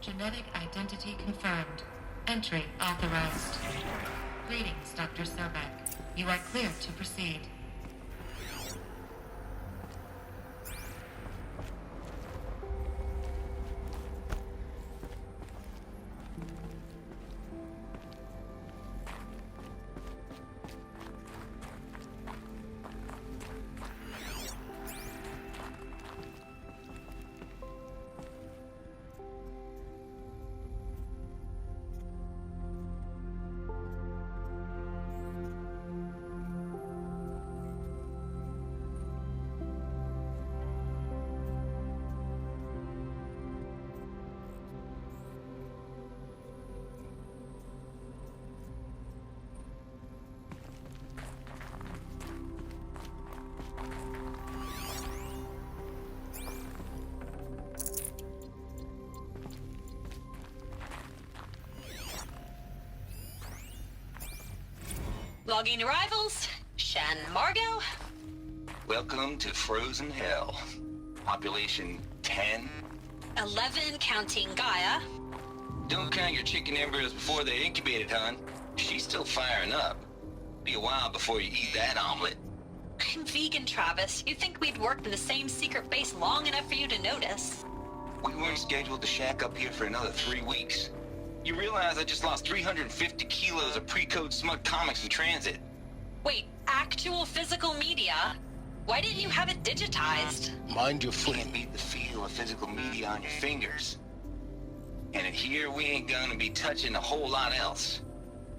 Genetic identity confirmed. Entry authorized. Greetings, Dr. Sobek. You are clear to proceed. Logging arrivals, Shen Margot. Welcome to Frozen Hell. Population 10. 11 counting Gaia. Don't count your chicken embryos before they're incubated, hon. She's still firing up. Be a while before you eat that omelet. I'm vegan, Travis. You'd think we'd worked in the same secret base long enough for you to notice. We weren't scheduled to shack up here for another 3 weeks. You realize I just lost 350 kilos of pre-code smut comics in transit. Wait, actual physical media? Why didn't you have it digitized? Mind your foot. Can't beat the feel of physical media on your fingers. And in here, we ain't gonna be touching a whole lot else.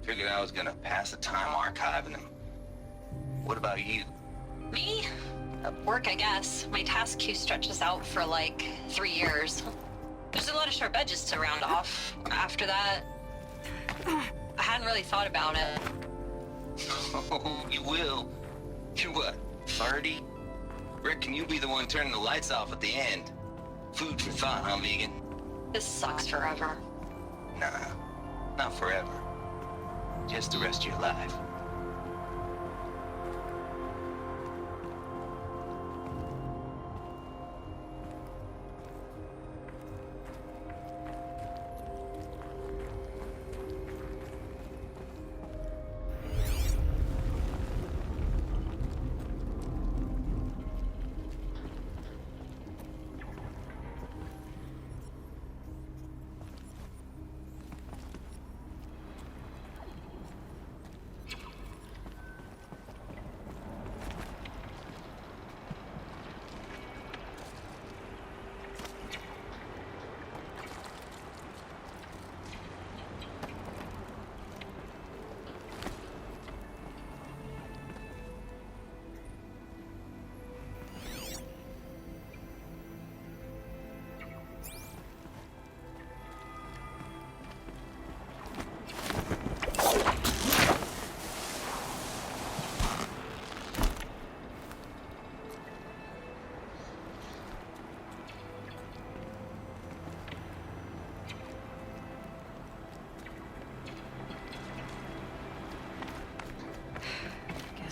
Figured I was gonna pass the time archiving them. What about you? Me? Work, I guess. My task queue stretches out for like 3 years. There's a lot of sharp edges to round off. After that, I hadn't really thought about it. Oh, you will. You're what, 30? Reckon you'll be the one turning the lights off at the end. Food for thought, huh, vegan? This sucks forever. Nah, not forever. Just the rest of your life.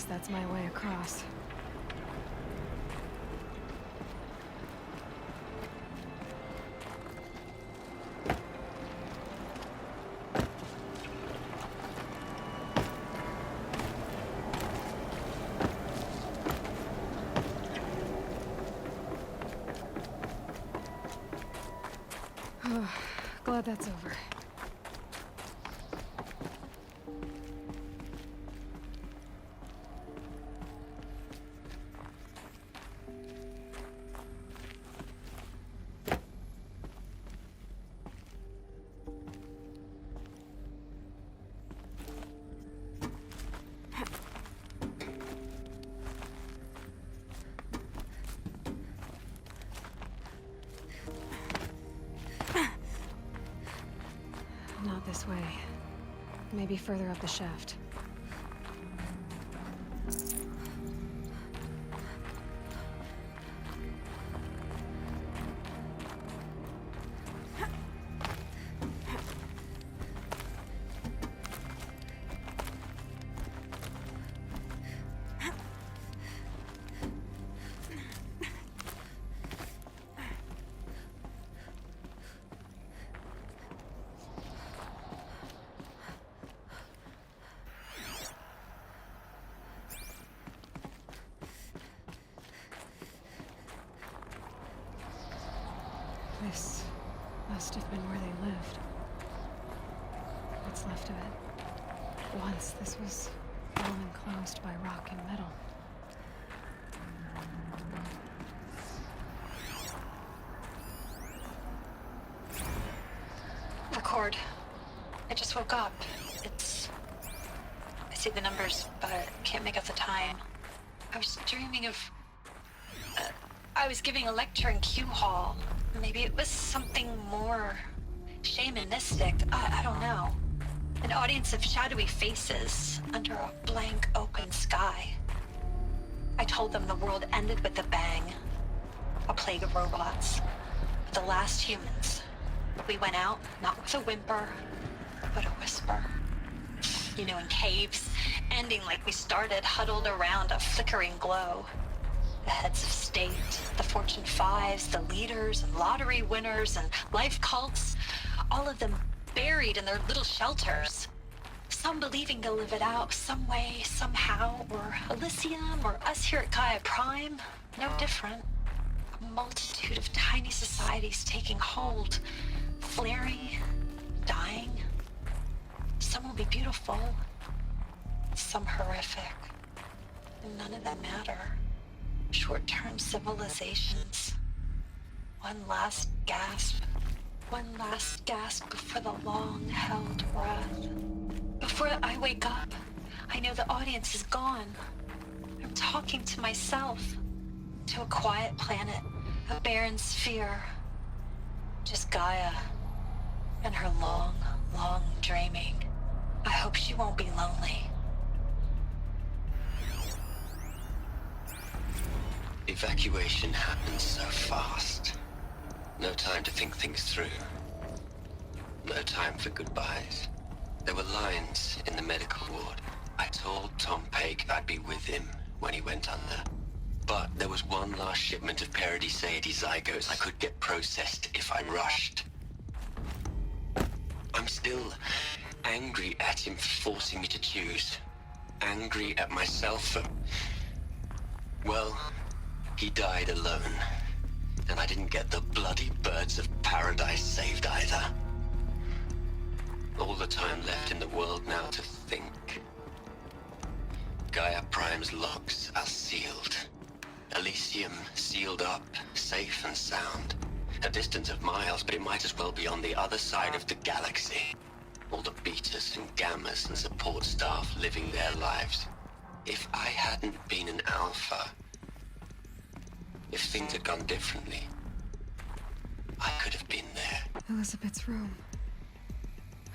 That's my way across. Glad that's over. Not this way. Maybe further up the shaft. This must have been where they lived. What's left of it. Once this was all enclosed by rock and metal. Record. I just woke up. I see the numbers, but I can't make out the time. I was dreaming of... I was giving a lecture in Q Hall. Maybe it was something more shamanistic. I don't know. An audience of shadowy faces under a blank open sky. I told them the world ended with a bang. A plague of robots. The last humans. We went out, not with a whimper, but a whisper. You know, in caves, ending like we started, huddled around a flickering glow. The heads of state, the Fortune 5s, the leaders and lottery winners and life cults, all of them buried in their little shelters. Some believing they'll live it out some way, somehow, or Elysium, or us here at Gaia Prime, no different. A multitude of tiny societies taking hold, flaring, dying. Some will be beautiful, some horrific, and none of them matter. Short-term civilizations. One last gasp before the long-held breath. Before I wake up, I know the audience is gone. I'm talking to myself, to a quiet planet, a barren sphere. Just Gaia and her long, long dreaming. I hope she won't be lonely. Evacuation happened so fast. No time to think things through. No time for goodbyes. There were lines in the medical ward. I told Tom Paige I'd be with him when he went under. But there was one last shipment of Paradis-Sade zygotes I could get processed if I rushed. I'm still angry at him for forcing me to choose. Angry at myself for... Well, he died alone. And I didn't get the bloody birds of paradise saved either. All the time left in the world now to think. Gaia Prime's logs are sealed. Elysium sealed up, safe and sound. A distance of miles, but it might as well be on the other side of the galaxy. All the betas and gammas and support staff living their lives. If I hadn't been an alpha, if things had gone differently, I could have been there. Elizabeth's room.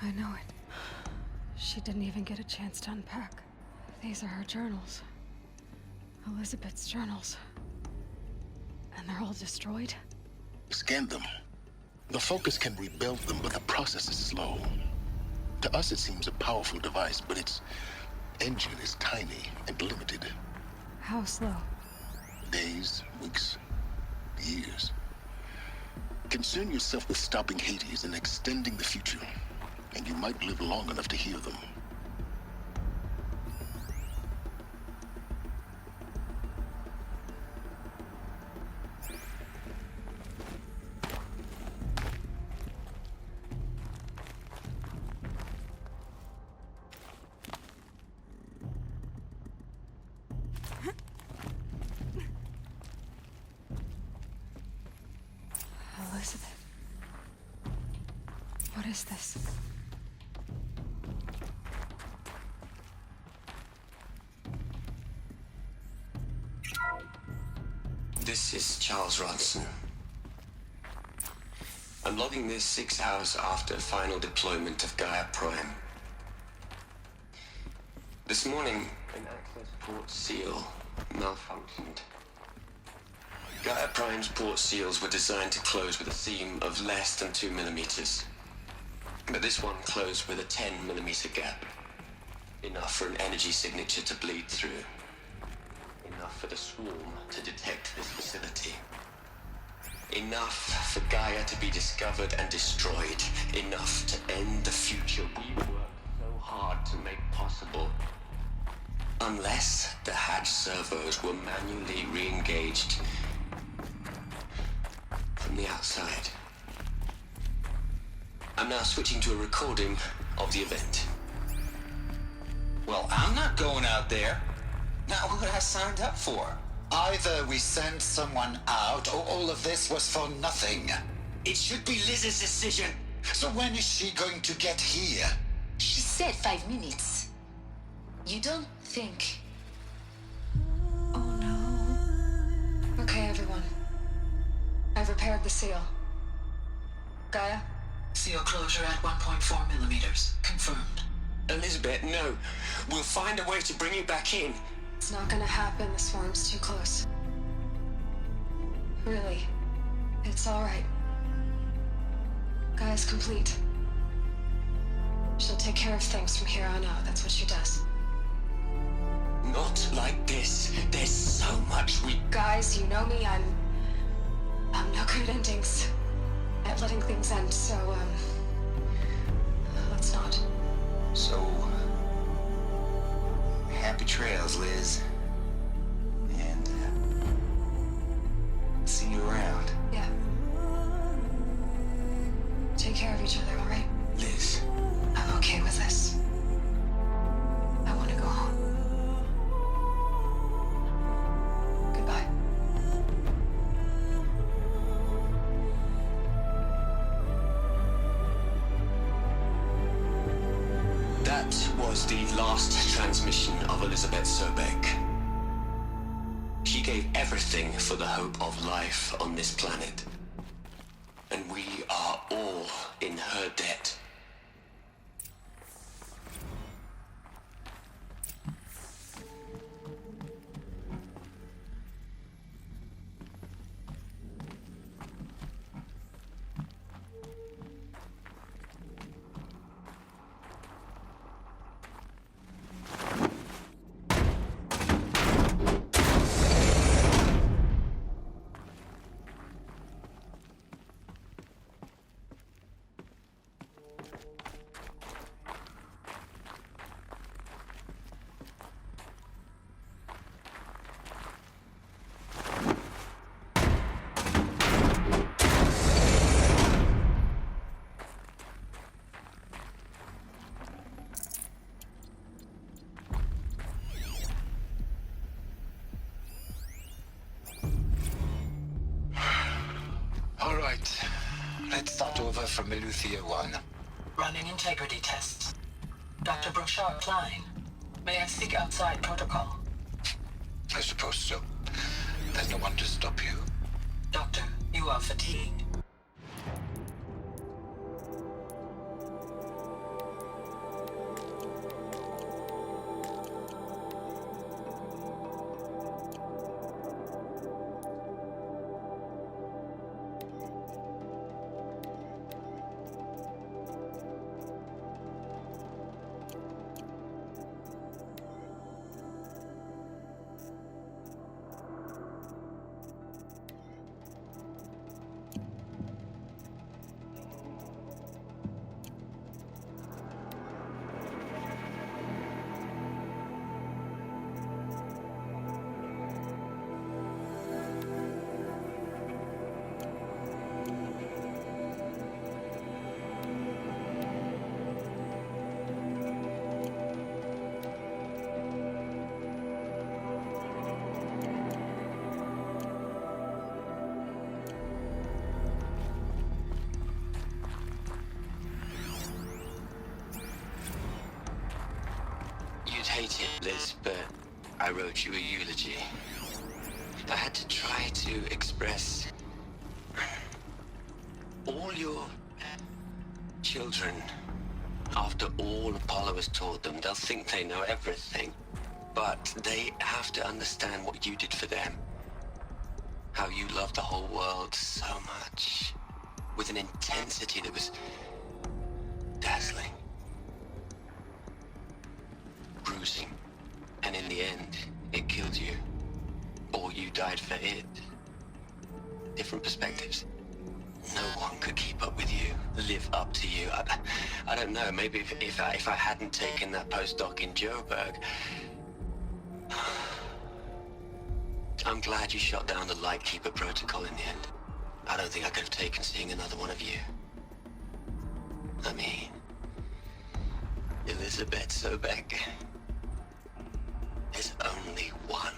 I know it. She didn't even get a chance to unpack. These are her journals. Elizabeth's journals. And they're all destroyed? Scan them. The Focus can rebuild them, but the process is slow. To us, it seems a powerful device, but its engine is tiny and limited. How slow? Days, weeks, years. Concern yourself with stopping Hades and extending the future, and you might live long enough to hear them. Elizabeth. What is this? This is Charles Ronson. I'm logging this 6 hours after final deployment of Gaia Prime. This morning, an access port seal malfunctioned. Gaia Prime's port seals were designed to close with a seam of less than 2 millimeters. But this one closed with a 10 millimeter gap. Enough for an energy signature to bleed through. Enough for the swarm to detect this facility. Enough for Gaia to be discovered and destroyed. Enough to end the future we worked so hard to make possible. Unless the hatch servos were manually re-engaged from the outside. I'm now switching to a recording of the event. Well, I'm not going out there. Not what I signed up for. Either we send someone out, or all of this was for nothing. It should be Liz's decision. So when is she going to get here? She said 5 minutes. You don't think... Oh no. Okay, everyone. I've repaired the seal. Gaia? Seal closure at 1.4 millimeters. Confirmed. Elizabeth, no. We'll find a way to bring you back in. It's not gonna happen. The swarm's too close. Really. It's alright. Gaia's complete. She'll take care of things from here on out. That's what she does. Not like this. There's so much we... Guys, you know me. I'm no good at endings. At letting things end, so, let's not. So, happy trails, Liz. And, see you around. Yeah. Take care of each other, alright? Liz. I'm okay with this. I want to go home. Goodbye. That was the last transmission of Elizabeth Sobek. She gave everything for the hope of life on this planet. And we are all in her debt. All right. Let's start over from Eleuthia 1. Running integrity tests. Dr. Brochard Klein. May I speak outside protocol? I suppose so. There's no one to stop you. Doctor, you are fatigued. You'd hate it, Liz, but I wrote you a eulogy. I had to try to express all your children. After all Apollo has taught them, they'll think they know everything. But they have to understand what you did for them. How you loved the whole world so much. With an intensity that was dazzling. Bruising. And in the end, it killed you. Or you died for it. Different perspectives. No one could keep up with you, live up to you. I don't know, maybe if I hadn't taken that postdoc in Joburg. I'm glad you shot down the Lightkeeper protocol in the end. I don't think I could have taken seeing another one of you. I mean, Elizabeth Sobek. There's only one.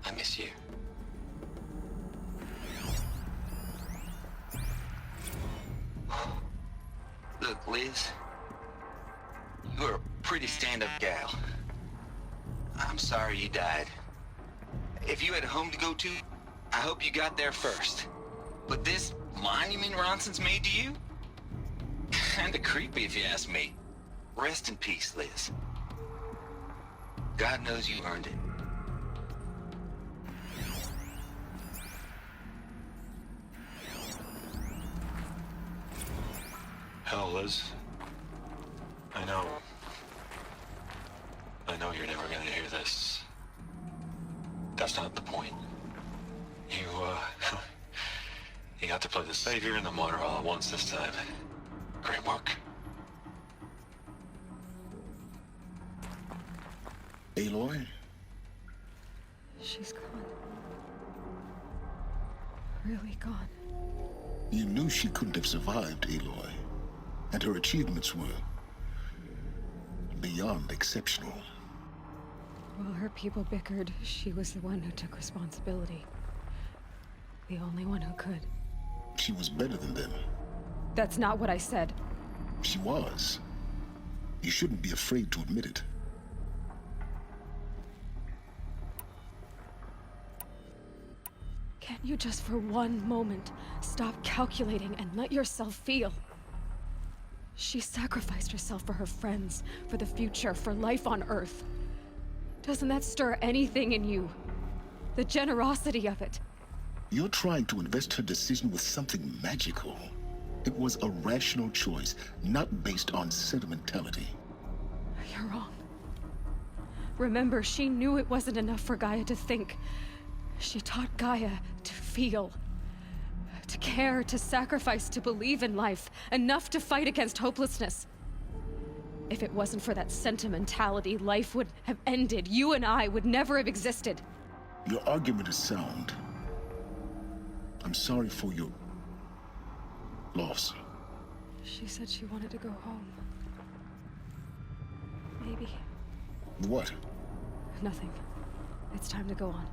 I miss you. Look, Liz. You're a pretty stand-up gal. I'm sorry you died. If you had a home to go to, I hope you got there first. But this monument Ronson's made to you? Kinda creepy if you ask me. Rest in peace, Liz. God knows you earned it. Hell, Liz. I know you're never gonna hear this. That's not the point. You, you got to play the savior and the martyr all at once this time. Great work. Aloy? She's gone. Really gone. You knew she couldn't have survived, Aloy. And her achievements were beyond exceptional. While her people bickered, she was the one who took responsibility. The only one who could. She was better than them. That's not what I said. She was. You shouldn't be afraid to admit it. Can't you just for one moment stop calculating and let yourself feel? She sacrificed herself for her friends, for the future, for life on Earth. Doesn't that stir anything in you? The generosity of it. You're trying to invest her decision with something magical. It was a rational choice, not based on sentimentality. You're wrong. Remember, she knew it wasn't enough for Gaia to think. She taught Gaia to feel. To care, to sacrifice, to believe in life. Enough to fight against hopelessness. If it wasn't for that sentimentality, life would have ended. You and I would never have existed. Your argument is sound. I'm sorry for your loss. She said she wanted to go home. Maybe. What? Nothing. It's time to go on.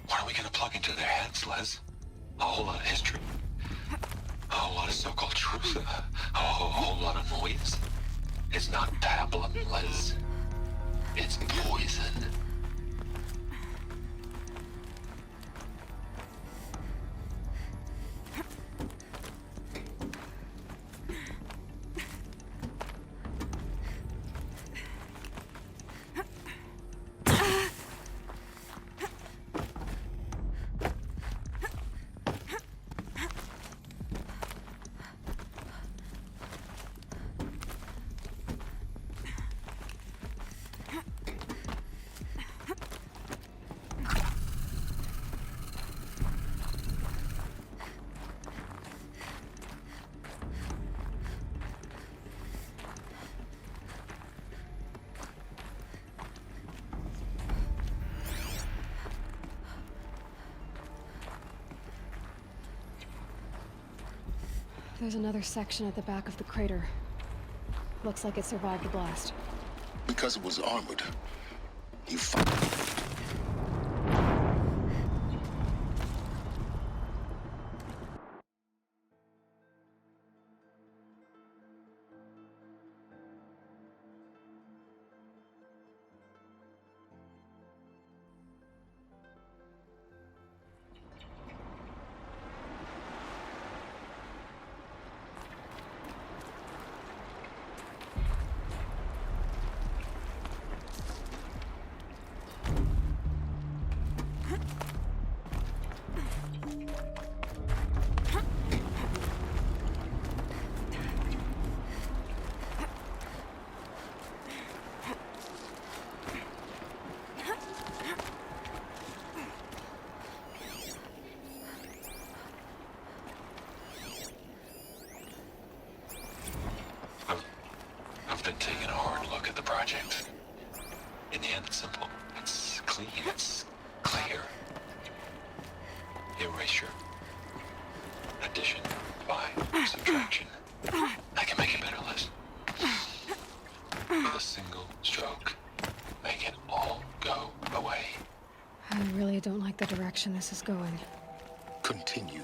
What are we gonna plug into their heads, Les? A whole lot of history? A whole lot of so-called truth? A whole lot of noise? It's not pablum, Les. It's poison. There's another section at the back of the crater. Looks like it survived the blast. Because it was armored. You fought. don't like the direction this is going. Continue.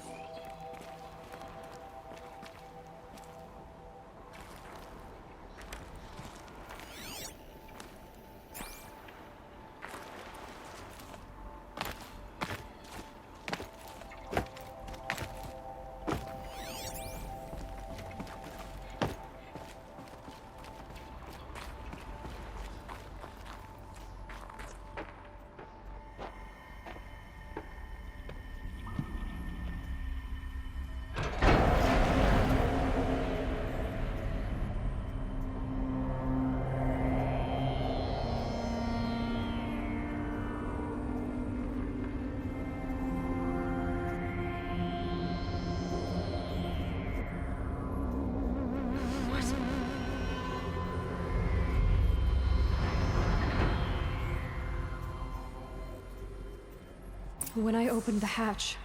When I opened the hatch,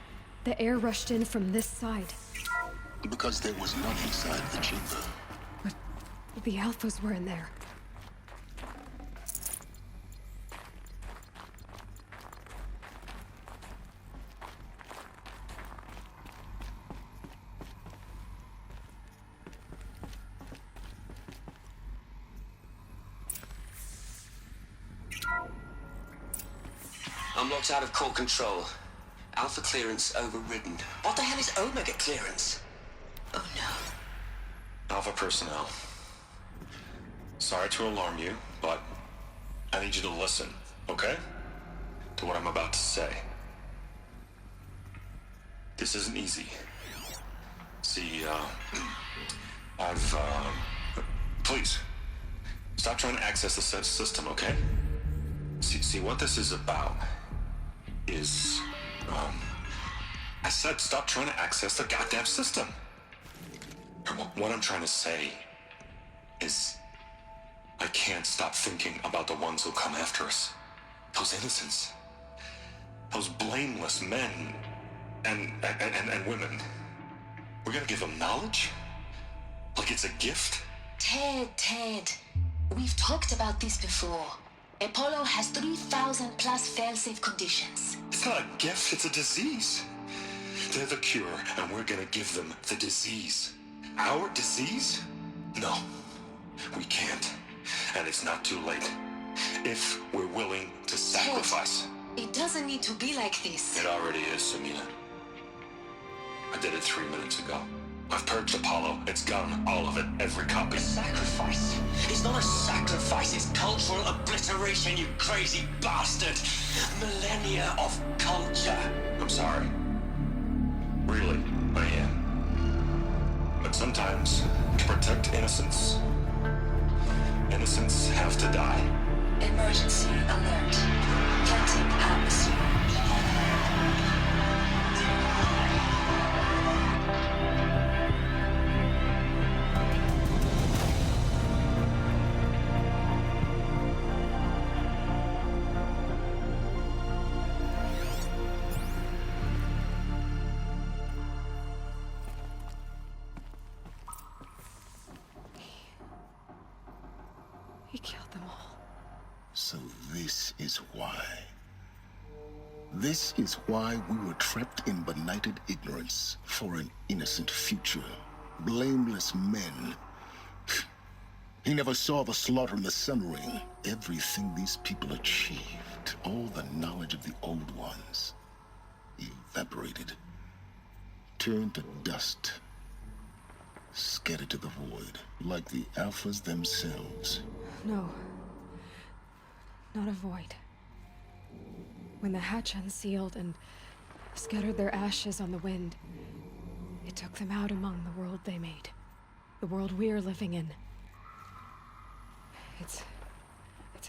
the air rushed in from this side. Because there was none inside the chamber. But the Alphas were in there. I'm locked out of core control. Alpha clearance overridden. What the hell is Omega clearance? Oh no. Alpha personnel. Sorry to alarm you, but I need you to listen, okay? To what I'm about to say. This isn't easy. See, please, stop trying to access the system, okay? See, what this is about is, I said stop trying to access the goddamn system. What I'm trying to say is, I can't stop thinking about the ones who come after us. Those innocents. Those blameless men and women. We're gonna give them knowledge? Like it's a gift? Ted. We've talked about this before. Apollo has 3,000 plus fail-safe conditions. It's not a gift, it's a disease. They're the cure, and we're gonna give them the disease. Our disease? No, we can't. And it's not too late. If we're willing to sacrifice. Ted, it doesn't need to be like this. It already is, Samina. I did it 3 minutes ago. I've purged Apollo. It's gone. All of it. Every copy. A sacrifice? It's not a sacrifice, it's cultural obliteration, you crazy bastard! Millennia of culture! I'm sorry. Really, I am. But sometimes, to protect innocence, innocents have to die. Emergency alert. Planting atmosphere. He killed them all. So this is why. This is why we were trapped in benighted ignorance for an innocent future. Blameless men. He never saw the slaughter in the Sun Ring. Everything these people achieved, all the knowledge of the old ones, evaporated, turned to dust, scattered to the void, like the Alphas themselves. No. Not a void. When the hatch unsealed and scattered their ashes on the wind, it took them out among the world they made. The world we're living in. It's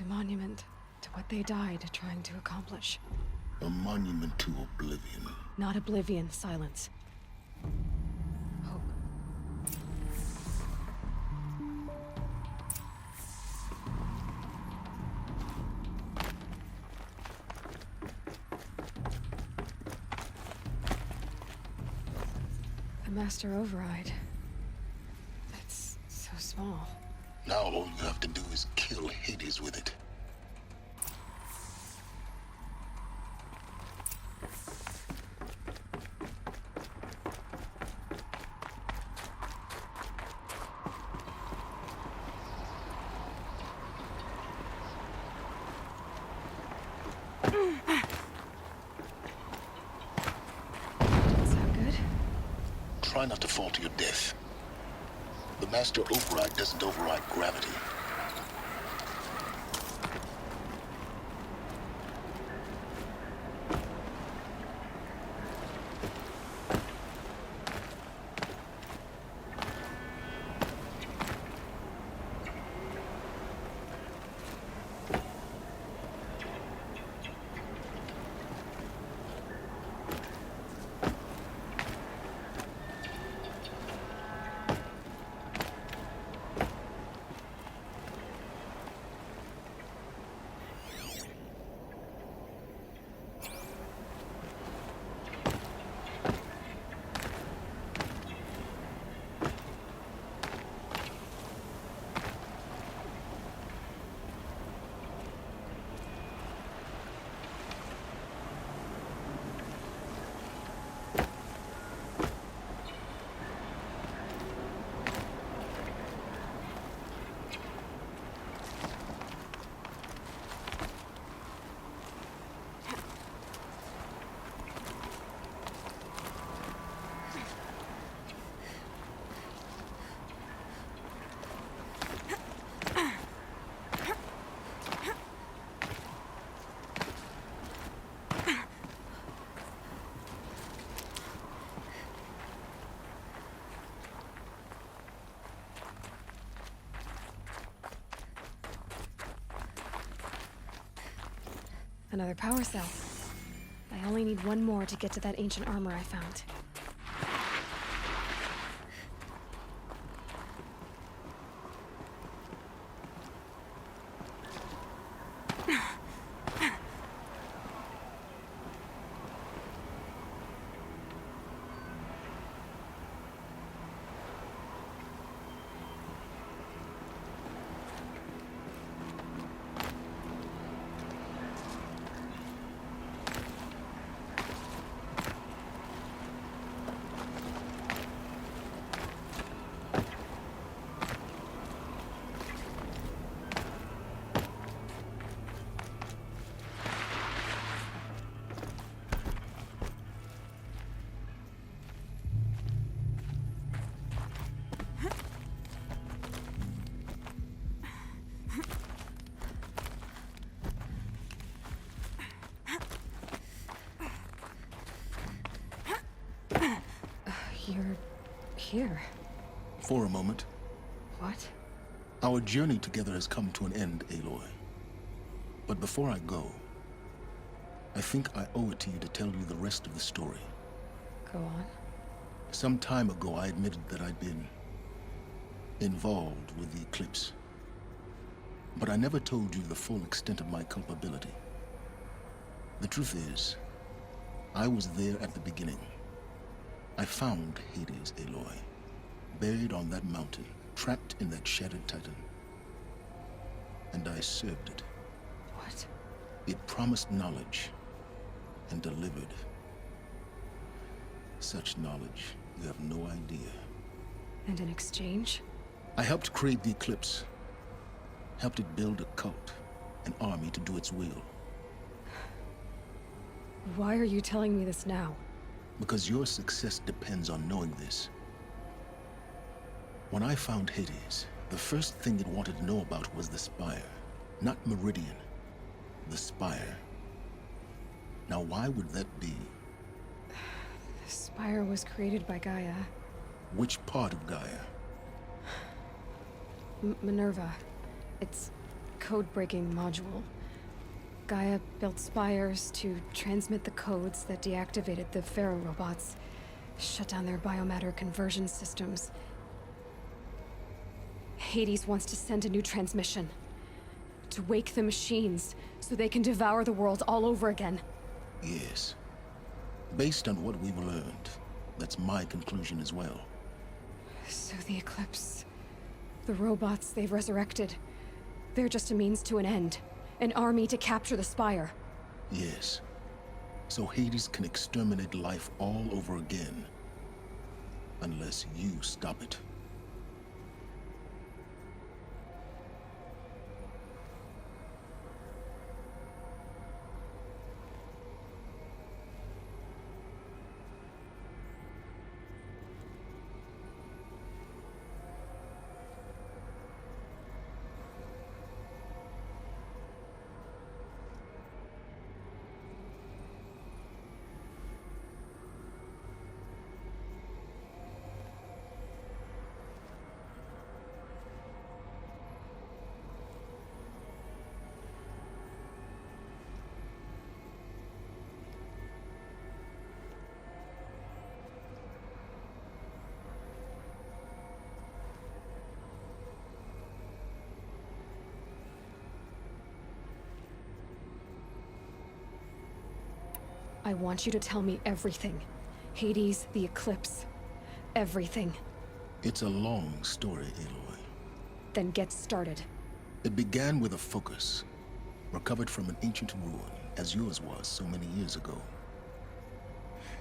a monument to what they died trying to accomplish. A monument to oblivion. Not oblivion, silence. Hope. The Master Override. It's so small. Now all you have to do is kill Hades with it. try not to fall to your death. The Master Override doesn't override gravity. Another power cell. I only need one more to get to that ancient armor I found. You're here. For a moment. What? Our journey together has come to an end, Aloy. But before I go, I think I owe it to you to tell you the rest of the story. Go on. Some time ago, I admitted that I'd been involved with the Eclipse. But I never told you the full extent of my culpability. The truth is, I was there at the beginning. I found Hades, Aloy, buried on that mountain, trapped in that shattered titan. And I served it. What? It promised knowledge and delivered. Such knowledge, you have no idea. And in exchange? I helped create the Eclipse. Helped it build a cult, an army to do its will. Why are you telling me this now? Because your success depends on knowing this. When I found Hades, the first thing it wanted to know about was the Spire. Not Meridian. The Spire. Now why would that be? The Spire was created by Gaia. Which part of Gaia? Minerva. It's code-breaking module. Gaia built spires to transmit the codes that deactivated the Pharaoh robots, shut down their biomatter conversion systems. Hades wants to send a new transmission. To wake the machines, so they can devour the world all over again. Yes. Based on what we've learned, that's my conclusion as well. So the Eclipse... the robots they've resurrected... they're just a means to an end. An army to capture the Spire. Yes. So Hades can exterminate life all over again. Unless you stop it. I want you to tell me everything. Hades, the Eclipse. Everything. It's a long story, Aloy. Then get started. It began with a focus, recovered from an ancient ruin, as yours was so many years ago.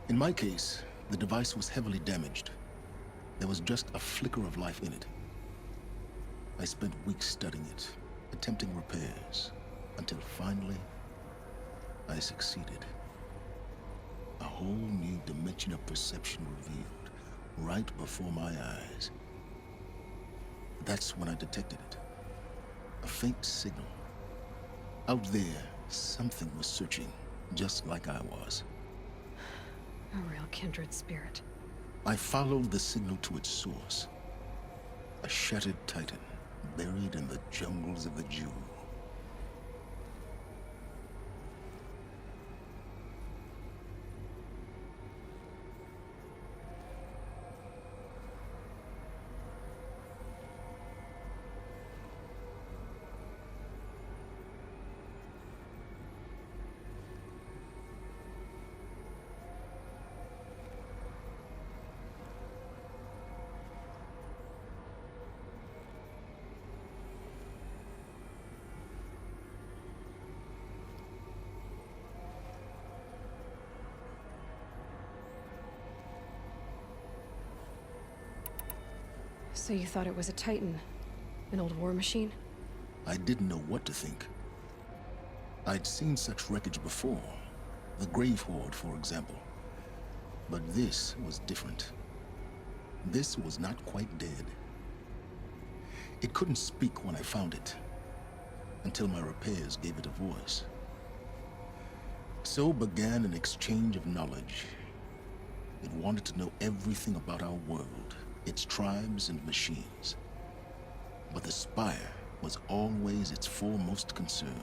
In my case, the device was heavily damaged. There was just a flicker of life in it. I spent weeks studying it, attempting repairs, until finally, I succeeded. A whole new dimension of perception revealed, right before my eyes. That's when I detected it. A faint signal. Out there, something was searching, just like I was. A real kindred spirit. I followed the signal to its source. A shattered titan, buried in the jungles of the Jewel. So you thought it was a Titan? An old war machine? I didn't know what to think. I'd seen such wreckage before. The Grave Horde, for example. But this was different. This was not quite dead. It couldn't speak when I found it, until my repairs gave it a voice. So began an exchange of knowledge. It wanted to know everything about our world, its tribes and machines. But the Spire was always its foremost concern.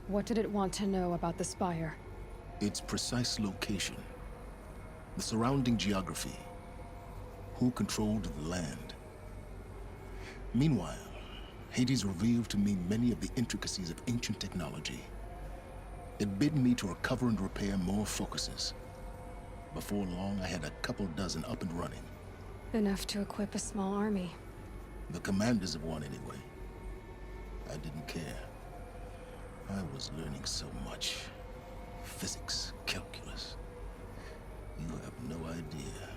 What did it want to know about the Spire? Its precise location, the surrounding geography, who controlled the land. Meanwhile, Hades revealed to me many of the intricacies of ancient technology. It bid me to recover and repair more focuses. Before long, I had a couple dozen up and running. Enough to equip a small army. The commanders of one, anyway. I didn't care. I was learning so much. Physics, calculus. You have no idea.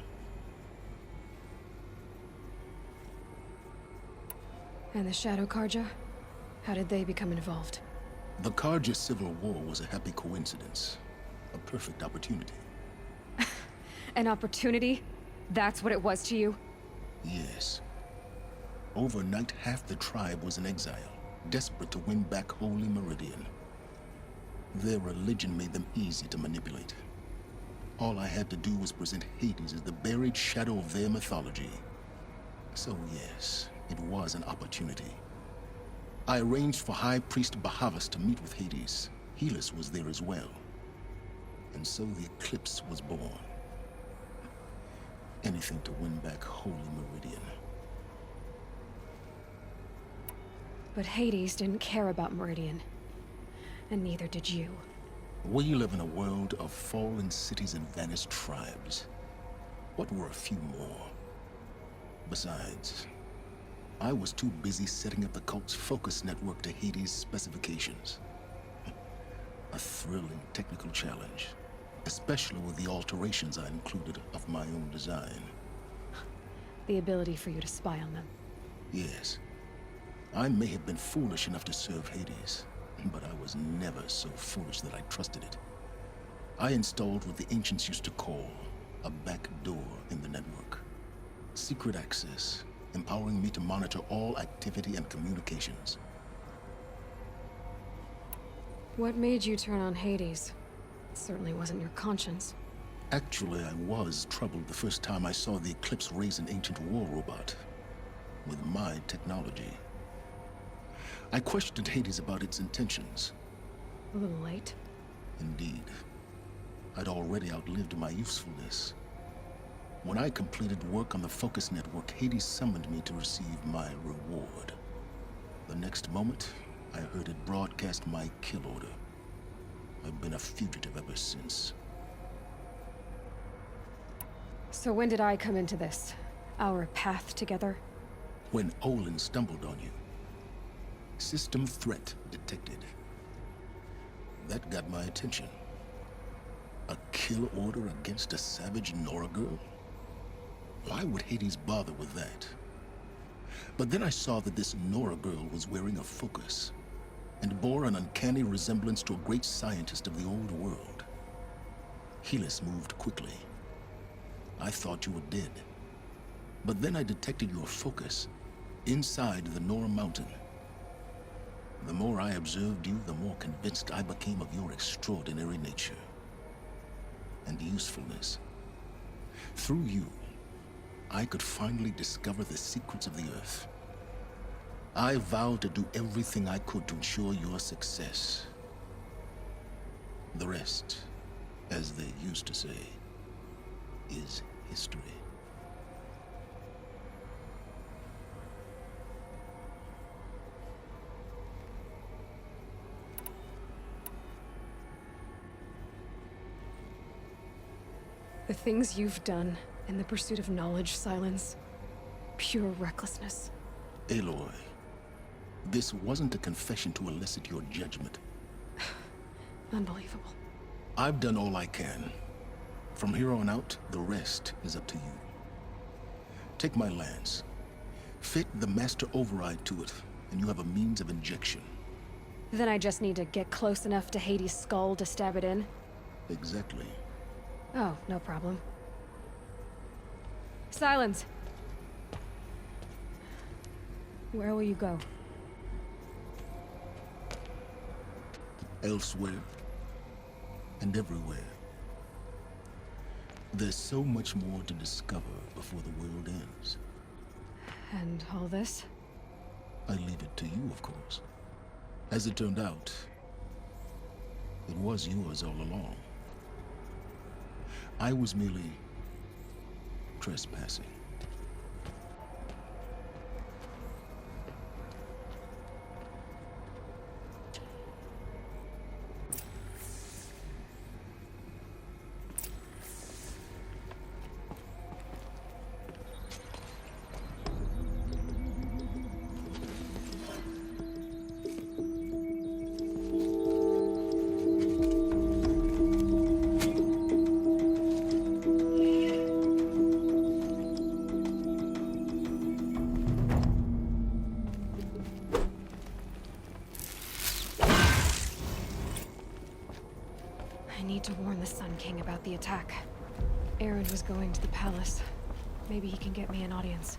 And the Shadow Carja? How did they become involved? The Carja Civil War was a happy coincidence. A perfect opportunity. An opportunity? That's what it was to you? Yes. Overnight, half the tribe was in exile, desperate to win back Holy Meridian. Their religion made them easy to manipulate. All I had to do was present Hades as the buried shadow of their mythology. So yes, it was an opportunity. I arranged for High Priest Bahavas to meet with Hades. Helis was there as well. And so the Eclipse was born. Anything to win back Holy Meridian. But Hades didn't care about Meridian. And neither did you. We live in a world of fallen cities and vanished tribes. What were a few more? Besides, I was too busy setting up the cult's focus network to Hades' specifications. A thrilling technical challenge, especially with the alterations I included of my own design. The ability for you to spy on them. Yes. I may have been foolish enough to serve Hades, but I was never so foolish that I trusted it. I installed what the ancients used to call a back door in the network. Secret access, empowering me to monitor all activity and communications. What made you turn on Hades? It certainly wasn't your conscience. Actually, I was troubled the first time I saw the Eclipse raise an ancient war robot with my technology. I questioned Hades about its intentions. A little late. Indeed. I'd already outlived my usefulness. When I completed work on the Focus Network, Hades summoned me to receive my reward. The next moment, I heard it broadcast my kill order. I've been a fugitive ever since. So when did I come into this? Our path together? When Olin stumbled on you. System threat detected. That got my attention. A kill order against a savage Nora girl? Why would Hades bother with that? But then I saw that this Nora girl was wearing a focus, and bore an uncanny resemblance to a great scientist of the old world. Helis moved quickly. I thought you were dead. But then I detected your focus inside the Nora mountain. The more I observed you, the more convinced I became of your extraordinary nature and usefulness. Through you, I could finally discover the secrets of the Earth. I vowed to do everything I could to ensure your success. The rest, as they used to say, is history. The things you've done in the pursuit of knowledge, Silence. Pure recklessness. Aloy, this wasn't a confession to elicit your judgment. Unbelievable. I've done all I can. From here on out, the rest is up to you. Take my lance. Fit the master override to it, and you have a means of injection. Then I just need to get close enough to Hades' skull to stab it in? Exactly. Oh, no problem. Silence! Where will you go? Elsewhere. And everywhere. There's so much more to discover before the world ends. And all this? I leave it to you, of course. As it turned out, it was yours all along. I was merely trespassing. I need to warn the Sun King about the attack. Aaron was going to the palace. Maybe he can get me an audience.